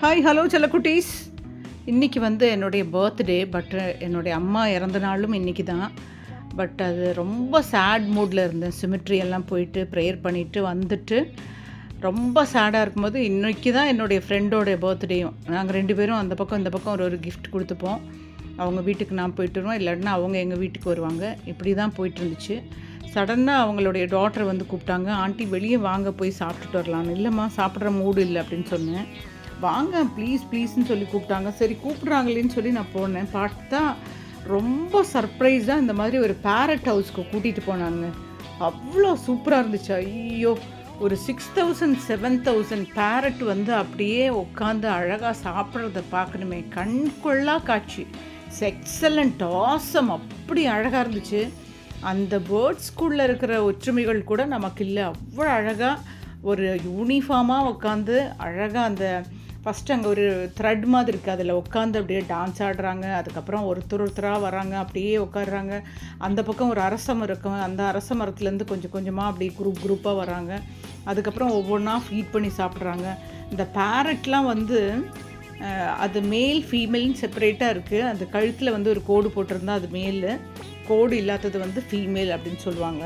Hi hello செல்லக்குட்டீஸ். இன்றைக்கி என்னுடைய birthday. என்னுடைய அம்மா இறந்த நாளும் இன்றைக்கி தான். அது ரொம்ப சேட் மூடில் இருந்தேன். சிமிட்ரி எல்லாம் போயிட்டு ப்ரேயர் பண்ணிவிட்டு வந்துட்டு ரொம்ப சேடாக இருக்கும்போது இன்றைக்கி தான் என்னுடைய ஃப்ரெண்டோடைய பர்த்டேயும். நாங்கள் 2 பேரும் அந்த பக்கம் இந்த பக்கம் ஒரு கிஃப்ட் கொடுத்துப்போம். அவங்க வீட்டுக்கு நான் போயிட்டு வருவோம், இல்லைன்னா அவங்க எங்கள் வீட்டுக்கு வருவாங்க. இப்படி தான் போயிட்டு இருந்துச்சு. சடனாக அவங்களுடைய டாட்டர் கூப்பிட்டாங்க, ஆண்டி வெளியே வாங்க போய் சாப்பிட்டுட்டு வரலான்னு. இல்லைம்மா சாப்பிட்ற மூடு இல்லை அப்படின்னு சொன்னேன். வாங்க ப்ளீஸ் ப்ளீஸ்ன்னு சொல்லி கூப்பிட்டாங்க. சரி கூப்பிட்றாங்களேன்னு சொல்லி நான் போனேன். பார்த்தா ரொம்ப சர்ப்ரைஸாக இந்த மாதிரி ஒரு பேரட் ஹவுஸ்க்கு கூட்டிகிட்டு போனாங்க. அவ்வளோ சூப்பராக இருந்துச்சு. ஐயோ, ஒரு 6000 7000 பேரட் அப்படியே உட்காந்து அழகாக சாப்பிட்றத பார்க்கணுமே, கண்கொள்ளா காட்சி. எக்ஸலண்ட், ஆசம், அப்படி அழகாக இருந்துச்சு. அந்த பேர்ட்ஸ்குள்ளே இருக்கிற ஒற்றுமைகள் கூட நமக்கு இல்லை. அவ்வளோ அழகாக ஒரு யூனிஃபார்மாக உட்காந்து அழகாக அந்த ஃபஸ்ட்டு அங்கே ஒரு த்ரெட் மாதிரி இருக்குது, அதில் உட்காந்து அப்படியே டான்ஸ் ஆடுறாங்க. அதுக்கப்புறம் ஒருத்தராக வராங்க, அப்படியே உட்காடுறாங்க. அந்த பக்கம் ஒரு அரசம் இருக்கும், அந்த அரச மரத்துலேருந்து கொஞ்சம் கொஞ்சமாக அப்படி குரூப்பாக வராங்க. அதுக்கப்புறம் ஒவ்வொன்றா ஃபீட் பண்ணி சாப்பிட்றாங்க. இந்த பேரட்லாம் அது மேல் ஃபீமேல்னு செப்பரேட்டாக இருக்குது. அந்த கழுத்தில் ஒரு கோடு போட்டிருந்தா அது மேலு, கோடு இல்லாதது ஃபீமேல் அப்படின்னு சொல்லுவாங்க.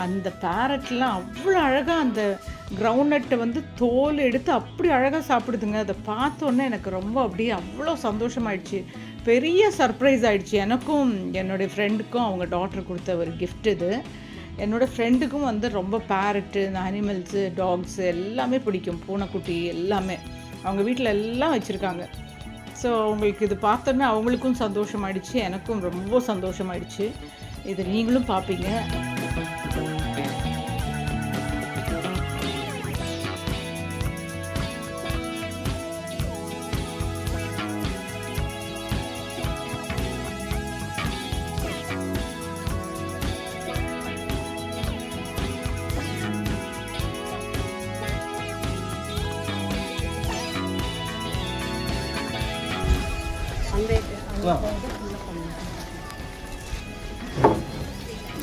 அந்த பேரட்லாம் அவ்வளோ அழகாக அந்த கிரவுண்ட்நட்டை தோல் எடுத்து அப்படி அழகாக சாப்பிடுதுங்க. அதை பார்த்தோன்னே எனக்கு ரொம்ப அப்படியே அவ்வளோ சந்தோஷமாயிடுச்சு. பெரிய சர்ப்ரைஸ் ஆகிடுச்சு எனக்கும் என்னுடைய ஃப்ரெண்டுக்கும். அவங்க டாட்டர் கொடுத்த ஒரு கிஃப்ட் இது. என்னோடய ஃப்ரெண்டுக்கும் ரொம்ப பேரட்டு, இந்த அனிமல்ஸு, டாக்ஸு எல்லாமே பிடிக்கும், பூனைக்குட்டி எல்லாமே அவங்க வீட்டில் எல்லாம் வச்சுருக்காங்க. ஸோ அவங்களுக்கு இது பார்த்தோன்னே அவங்களுக்கும் சந்தோஷமாயிடுச்சு, எனக்கும் ரொம்ப சந்தோஷமாயிடுச்சு. இது நீங்களும் பார்ப்பீங்க.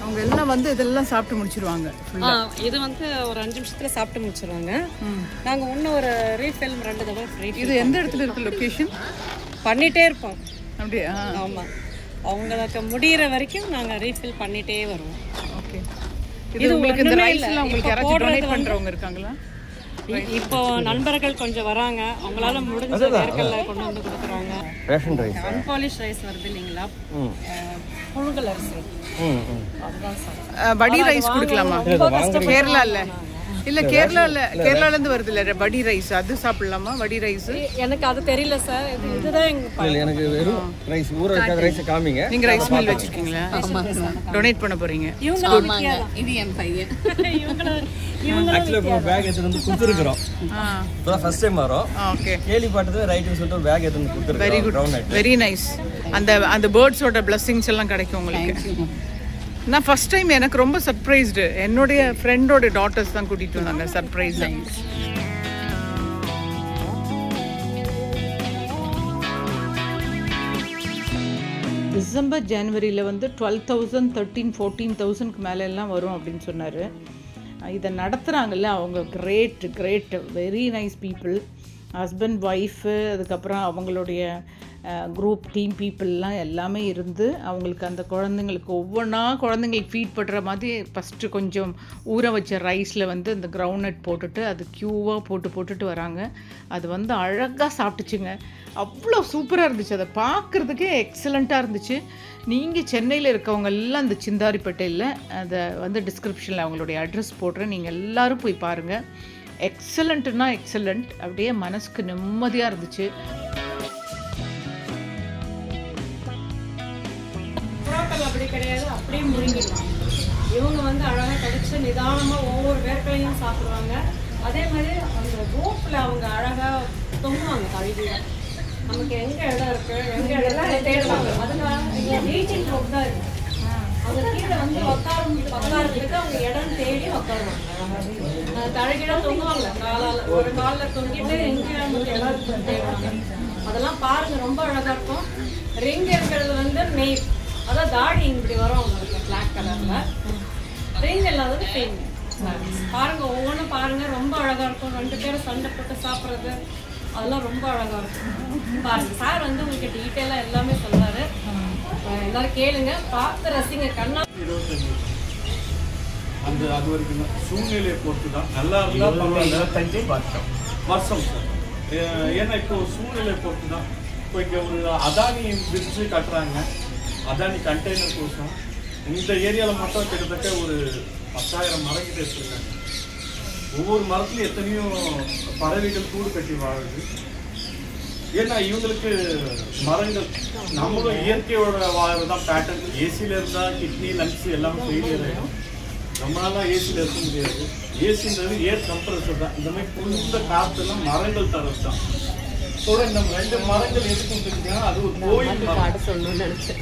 அவங்க எல்லாம் இதெல்லாம் சாப்பிட்டு முடிச்சிருவாங்க. இது ஒரு 5 நிமிஷத்தில் சாப்பிட்டு முடிச்சிருவாங்க. நாங்கள் இன்னும் ஒரு ரீஃபில் 2 தடவை ஃப்ரீ. இது எந்த இடத்துல இருக்குது லொக்கேஷன்? பண்ணிகிட்டே இருப்போம். அப்படியா? ஆமாம், அவங்களுக்கு முடிகிற வரைக்கும் நாங்கள் ரீஃபில் பண்ணிகிட்டே வருவோம். ஓகே. இது உங்களுக்கு இந்த ரைஸ்லாம் உங்களுக்கு யாராச்சும் டொனேட் பண்ணுறவங்க இருக்காங்களா? இப்போ நண்பர்கள் கொஞ்சம் வராங்க, அவங்களால முடிஞ்ச வேர்க்கல்ல கொண்டு வந்து கொடுக்குறாங்க. ரேஷன் ரைஸ், அன்பாலிஷ் ரைஸ் வருது இல்லைங்களா, புழுங்கல் அரிசி, படி ரைஸ் கொடுக்கலாமா? கேரளா இல்லை கேரளாலேருந்து வருது இல்லை படி ரைஸ், அது சாப்பிடலாமா? படி ரைஸ் எனக்கு அது தெரியல சார். இதுதான் எனக்கு வெறும் ரைஸ், ஊற வைக்காத ரைஸ் காமிங்க. நீங்கள் ரைஸ் மில் வச்சுருக்கீங்களா? டொனேட் பண்ண போகிறீங்க? இது என் பையன். ஆக்சுவலா இப்போ பேக் எடுத்து வந்து கொடுத்துருக்கோம். இப்போ ஃபர்ஸ்ட் டைம் வரோம். ஓகே, கேள்விப்பட்டது ரைட்னு சொல்லிட்டு பேக் எடுத்து வந்து கொடுத்துருக்கோம். Very good, very nice. அந்த பேர்ட்ஸோட பிளஸிங்ஸ் எல்லாம் கிடைக்கும் உங்களுக்கு. நான் ஃபர்ஸ்ட் டைம் எனக்கு ரொம்ப சர்ப்ரைஸ்டு. என்னுடைய ஃப்ரெண்டோட டாட்டர்ஸ் தான் கூட்டிகிட்டு வந்தாங்க. சர்ப்ரைஸ். டிசம்பர் ஜனவரியில் 12,000 13,000 14,000க்கு மேலே எல்லாம் வரும் அப்படின்னு சொன்னார். இதை நடத்துகிறாங்கல்ல அவங்க great, very nice people. Husband, wife, அதுக்கப்புறம் அவங்களுடைய குரூப் டீம் பீப்புளெலாம் எல்லாமே இருந்து அவங்களுக்கு அந்த குழந்தைங்களுக்கு குழந்தைங்களுக்கு ஃபீட் பண்ணுற மாதிரி ஃபஸ்ட்டு கொஞ்சம் ஊற வச்ச ரைஸில் அந்த கிரவுண்ட்நட் போட்டுட்டு அது க்யூவாக போட்டுட்டு வராங்க. அது அழகாக சாப்பிட்டுச்சுங்க. அவ்வளோ சூப்பராக இருந்துச்சு. அதை பார்க்குறதுக்கே எக்ஸலண்ட்டாக இருந்துச்சு. நீங்கள் சென்னையில் இருக்கவங்க எல்லாம் அந்த சிந்தாரிப்பேட்டையில் அதை டிஸ்கிரிப்ஷனில் அவங்களுடைய அட்ரஸ் போடுறேன், நீங்கள் எல்லோரும் போய் பாருங்கள். எக்ஸலண்ட்டுன்னா எக்ஸலண்ட். அப்படியே மனசுக்கு நிம்மதியாக இருந்துச்சு. அப்படி கிடையாது, அப்படியே முழுங்கிடலாம். இவங்க அழகாக கடிச்சு நிதானமாக ஒவ்வொரு வேர்க்கலையும் சாப்பிடுவாங்க. அதே மாதிரி அந்த ரோப்பில் அவங்க அழகாக தொங்குவாங்க. கழுவியில் நமக்கு எங்கே இடம் இருக்குது, எங்கே இடம் தேடுவாங்க. அதில் ரீச்சிங் ரோப் தான் இருக்குது. அவங்க கீழே உட்காரத்துக்கு அவங்க இடம் தேடி உட்காருவாங்க. தழகிட தொங்குவாங்க. ஒரு காலில் தொங்கிட்டு எங்கே நமக்கு இடம் தேடுவாங்க. அதெல்லாம் பாருங்கள், ரொம்ப அழகாக இருக்கும். ரிங் இருக்கிறது மெயின், அதான் தாடி இப்படி வரும் அவங்களுக்கு பிளாக் கலரில். ரிங் இல்லாதது ஃபீமேல். பாருங்கள், ஒவ்வொன்றும் பாருங்கள், ரொம்ப அழகாக இருக்கும். 2 பேரும் சண்டை போட்டு சாப்பிட்றது அதெல்லாம் ரொம்ப அழகாக இருக்கும். பாருங்க சார் வந்து உங்களுக்கு டீட்டெயிலாக எல்லாமே சொல்றாரு. எல்லாரும் கேளுங்க, பார்த்து ரசிங்க. கண்ணா 25 அந்த அது வரைக்கும் சூழ்நிலையை பொறுத்து தான். நல்லா இருந்தால் பரவாயில்ல. 25 வருஷம் சார். ஏன்னா இப்போ சூழ்நிலையை பொறுத்து தான். இப்போ இங்கே ஒரு அதானி பிரிட்ஜு கட்டுறாங்க, அதானி கண்டெய்னர் கோசம். இந்த ஏரியாவில் மட்டும் கிட்டத்தட்ட ஒரு 10,000 மரங்கிட்ட எடுத்துருக்காங்க. ஒவ்வொரு மரத்துலையும் எத்தனையோ பறவைகள் கூடு கட்டி வாழுது. ஏன்னா இவங்களுக்கு மரங்கள் நம்மளும் இயற்கையோட வாழ்றது தான் பேட்டர்ன். ஏசியில் இருந்தால் கிட்னி லங்ஸ் எல்லாம் ஃபெயிலியர் ஆகிடும். ரொம்ப நாளாக ஏசியில் இருக்க முடியாது. ஏசின்றது ஏர் கம்ப்ரஸர் தான். இந்த மாதிரி புரிந்த காற்றுலாம் மரங்கள் தரது தான். இந்த 2 மரங்கள் எதுக்கு வச்சுருக்காங்க, அது ஒரு கோயில் மரம்,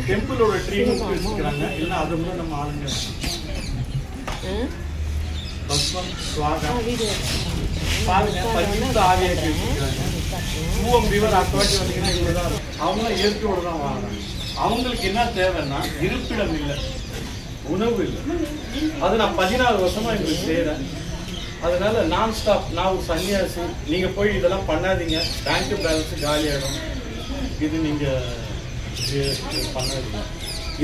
டெம்பிளோட ட்ரீன்னு வச்சுக்கிறாங்க. இல்லை அது வந்து நம்ம ஆளுங்க பாருங்க பரிசுத்த ஆவியாக்கி வச்சுக்கிறாங்க. மூவம் ரிவர் அக்வாட்டி வந்தீங்கன்னா இவ்வளோதான். அவங்களாம் இயற்கையோட தான் வாங்குறாங்க. அவங்களுக்கு என்ன தேவைன்னா இருப்பிடம் இல்லை, உணவு இல்லை. அது நான் 16 வருஷமா எங்களுக்கு செய்கிறேன். அதனால நான் ஸ்டாப். நான் ஒரு சன்னியாசி. நீங்கள் போய் இதெல்லாம் பண்ணாதீங்க, பேங்க் பேலன்ஸு காலியாகிடும். இது நீங்கள் பண்ணாதீங்க.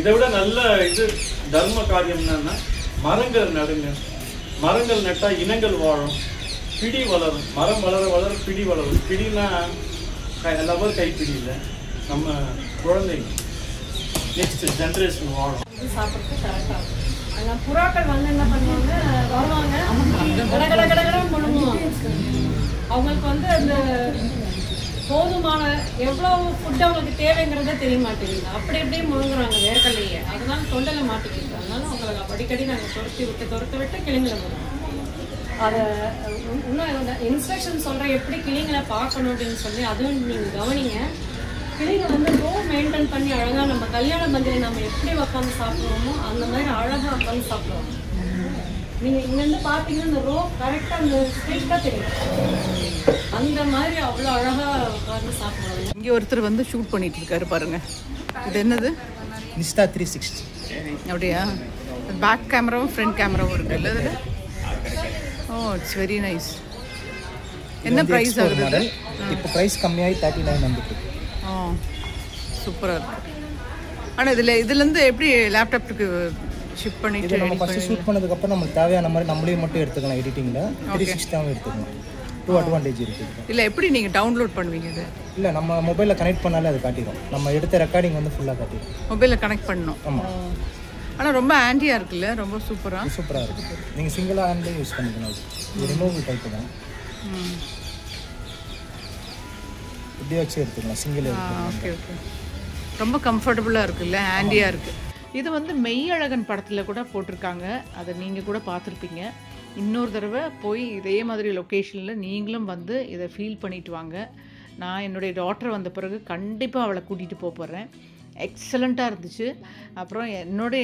இதை விட நல்ல இது தர்ம காரியம் என்னன்னா மரங்கள் நடுங்க. மரங்கள் நட்டால் இனங்கள் வாழும், பிடி வளரும். மரம் வளர வளர பிடி வளரும். பிடினா லவர் கைப்பிடி இல்லை, நம்ம குழந்தைங்க நெக்ஸ்ட் ஜென்ரேஷன் வாழும். சாப்பிட்றதுக்கு கரெக்டாக இருக்கும். அங்கே புறாக்கள் வந்து என்ன பண்ணுவாங்க, வருவாங்க, கடகடகடகடம் முழுங்குவாங்க. அவங்களுக்கு வந்து அந்த போதுமான எவ்வளோ ஃபுட் அவங்களுக்கு தேவைங்கிறத தெரிய மாட்டேங்குது. அப்படி எப்படியே முழுங்குறாங்க வேர்க்கல்லையே. அதனால தொண்டையில் மாட்டிக்கிட்டு. அதனால அவங்களுக்கு அடிக்கடி நாங்கள் துரத்து விட்டு கிளிங்களை போடுவோம். அதை இன்னும் இன்ஸ்ட்ரக்ஷன் சொல்கிறேன் எப்படி கிளிங்களை பார்க்கணும் அப்படின்னு சொல்லி. அதுவும் நீங்கள் கவனிங்க. கிளிங்க வந்து ரோ மெயின்டைன் பண்ணி அழகாக நம்ம கல்யாண பந்தியில் நம்ம எப்படி உட்காந்து சாப்பிடுவோமோ அந்த மாதிரி அழகாக உட்காந்து சாப்பிடுவோம். நீங்கள் இங்கேருந்து பார்த்தீங்கன்னா இந்த ரோ கரெக்டாக அந்த ஸ்ட்ரெயிட்டாக தெரியும். அந்த மாதிரி அவ்வளோ அழகாக உட்காந்து சாப்பிடுவாங்க. இங்கே ஒருத்தர் வந்து ஷூட் பண்ணிட்டு இருக்காரு பாருங்க. இது என்னது? நிஸ்டா 360. அப்படியா? பேக் கேமராவும் ஃப்ரண்ட் கேமராவும் இருக்கு இல்லை அதில்? ஓ, இட்ஸ் வெரி நைஸ். என்ன ப்ரைஸ் ஆகுது? இப்போ ப்ரைஸ் கம்மியாகி 39 வந்துட்டு. ஓ, சூப்பராக இருக்கு. ஆனால் இதுலேருந்து எப்படி லேப்டாப்புக்கு ஷிப் பண்ணிட்டு நம்ம ஃபஸ்ட்டு ஷூட் பண்ணதுக்கப்புறம் நம்மளுக்கு தேவையான மாதிரி நம்மளே மட்டும் எடுத்துக்கலாம். எடிட்டிங்கில் 360 எடுத்துக்கலாம். 2 அட்வான்டேஜ் இருக்குது. இல்லை, எப்படி நீங்கள் டவுன்லோட் பண்ணுவீங்க இது? இல்லை, நம்ம மொபைலில் கனெக்ட் பண்ணாலே அது காட்டிடும். நம்ம எடுத்த ரெக்கார்டிங் வந்து ஃபுல்லாக காட்டிடும். மொபைலில் கனெக்ட் பண்ணணும். ஆமாம். ஆனால் ரொம்ப ஆண்டியாக இருக்குல்ல, ரொம்ப சூப்பராக இருக்குது. நீங்கள் சிங்கிளாக ஹேண்ட்லேயும் யூஸ் பண்ணிக்கணும். இது ரிமூவல் டைப்பு தான். இப்படியே வச்சு எடுத்துக்கலாம், சிங்கிள். Okay okay. ரொம்ப கம்ஃபர்டபுளாக இருக்குல்ல, ஹேண்டியாக இருக்குது. இது வந்து மெய்யழகன் படத்தில் கூட போட்டிருக்காங்க. அதை நீங்கள் கூட பார்த்துருப்பீங்க. இன்னொரு தடவை போய் இதே மாதிரி லொக்கேஷனில் நீங்களும் வந்து இதை ஃபீல் பண்ணிட்டு வாங்க. நான் என்னுடைய டாட்டர் வந்த பிறகு கண்டிப்பாக அவளை கூட்டிகிட்டு போகிறேன். எக்ஸலண்ட்டாக இருந்துச்சு. அப்புறம்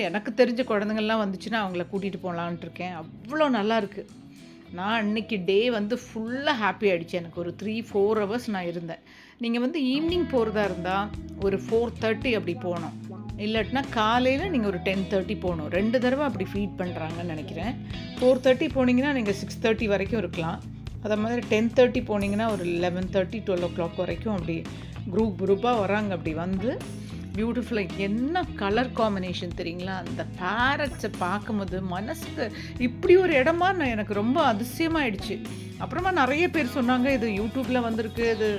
எனக்கு தெரிஞ்ச குழந்தைங்கள்லாம் வந்துச்சுன்னா அவங்கள கூட்டிகிட்டு போகலான்ட்டு இருக்கேன். அவ்வளோ நல்லா இருக்குது. நான் அன்றைக்கி டே வந்து ஃபுல்லாக ஹாப்பி ஆகிடுச்சு. எனக்கு ஒரு 3-4 ஹவர்ஸ் நான் இருந்தேன். நீங்கள் வந்து ஈவினிங் போகிறதா இருந்தால் ஒரு 4:30 அப்படி போகணும். இல்லாட்டினா காலையில் நீங்கள் ஒரு 10:30 போகணும். 2 தடவை அப்படி ஃபீட் பண்ணுறாங்கன்னு நினைக்கிறேன். 4:30 போனீங்கன்னா நீங்கள் 6:30 வரைக்கும் இருக்கலாம். அதே மாதிரி 10:30 போனீங்கன்னா ஒரு 11:30, 12 o'clock வரைக்கும் அப்படி குரூப்பாக வராங்க. அப்படி வந்து பியூட்டிஃபுல்லாக என்ன கலர் காம்பினேஷன் தெரியுங்களா? அந்த பேரட்ஸை பார்க்கும்போது மனசுக்கு இப்படி ஒரு இடமா எனக்கு ரொம்ப அதிசயமாகிடுச்சு. அப்புறமா நிறைய பேர் சொன்னாங்க, இது யூடியூப்பில் வந்திருக்கு, இது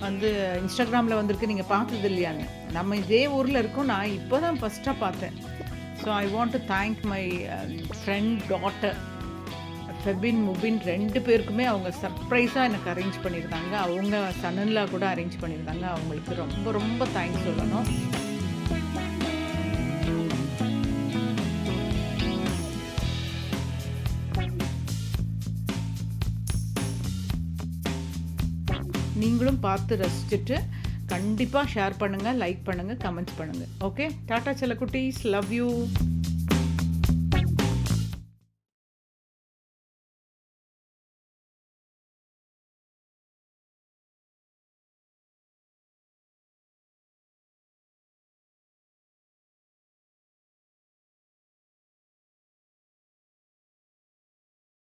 வந்து இன்ஸ்டாகிராமில் வந்திருக்கு, நீங்கள் பார்த்தது இல்லையான்னு. நம்ம இதே ஊரில் இருக்கோம். நான் இப்போ தான் ஃபஸ்ட்டாக பார்த்தேன். So I want to thank my friend daughter Febin, Mubin 2 பேருக்குமே அவங்க சர்ப்ரைஸாக எனக்கு அரேஞ்ச் பண்ணியிருந்தாங்க. அவங்க சன்னன்லா கூட அரேஞ்ச் பண்ணியிருந்தாங்க. அவங்களுக்கு ரொம்ப ரொம்ப தேங்க்ஸ் சொல்லணும். நீங்களும் பார்த்து ரசிச்சுட்டு கண்டிப்பாக ஷேர் பண்ணுங்கள், லைக் பண்ணுங்கள், கமெண்ட்ஸ் பண்ணுங்கள். ஓகே, டாடா செல்ல குட்டீஸ், லவ் யூ.